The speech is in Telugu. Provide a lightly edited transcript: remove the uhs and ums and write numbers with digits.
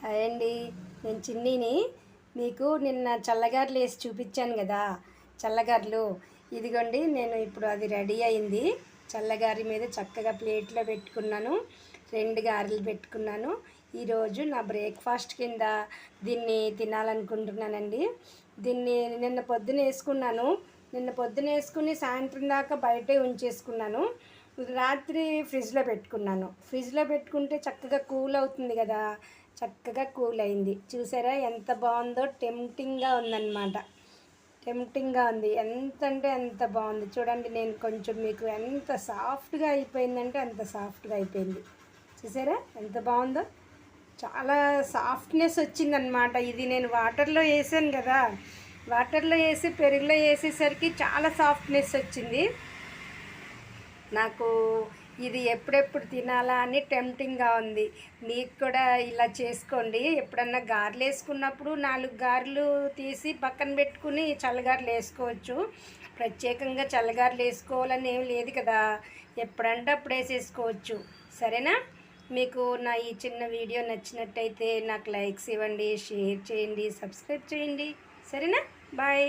హాయ్ అండి, నేను చిన్నీని. మీకు నిన్న చల్లగారులు వేసి చూపించాను కదా, చల్లగారులు. ఇదిగోండి, నేను ఇప్పుడు అది రెడీ అయింది. చల్లగారి మీద చక్కగా ప్లేట్లో పెట్టుకున్నాను, 2 గారెలు పెట్టుకున్నాను. ఈరోజు నా బ్రేక్ఫాస్ట్ కింద దీన్ని తినాలనుకుంటున్నానండి. దీన్ని నిన్న పొద్దున వేసుకున్నాను. నిన్న పొద్దున వేసుకుని సాయంత్రం దాకా బయటే ఉంచేసుకున్నాను. రాత్రి ఫ్రిడ్జ్లో పెట్టుకున్నాను. ఫ్రిడ్జ్లో పెట్టుకుంటే చక్కగా కూల్ అవుతుంది కదా, చక్కగా కూల్ అయింది. చూసారా ఎంత బాగుందో, టెంప్టింగ్గా ఉందన్నమాట. టెంప్టింగ్గా ఉంది, ఎంత అంటే ఎంత బాగుంది. చూడండి, నేను కొంచెం మీకు ఎంత సాఫ్ట్గా అయిపోయిందంటే అంత సాఫ్ట్గా అయిపోయింది. చూసారా ఎంత బాగుందో, చాలా సాఫ్ట్నెస్ వచ్చిందనమాట. ఇది నేను వాటర్లో వేసాను కదా, వాటర్లో వేసి పెరుగులో వేసేసరికి చాలా సాఫ్ట్నెస్ వచ్చింది నాకు. ఇది ఎప్పుడెప్పుడు తినాలా అని టెంప్టింగ్గా ఉంది. మీకు కూడా ఇలా చేసుకోండి. ఎప్పుడన్నా గారెలు వేసుకున్నప్పుడు 4 గారెలు తీసి పక్కన పెట్టుకుని చల్లగారెలు వేసుకోవచ్చు. ప్రత్యేకంగా చల్లగారెలు వేసుకోవాలని ఏం లేదు కదా, ఎప్పుడంటే అప్పుడు వేసేసుకోవచ్చు. సరేనా? మీకు నా ఈ చిన్న వీడియో నచ్చినట్టయితే నాకు లైక్స్ ఇవ్వండి, షేర్ చేయండి, సబ్స్క్రైబ్ చేయండి. సరేనా? బాయ్.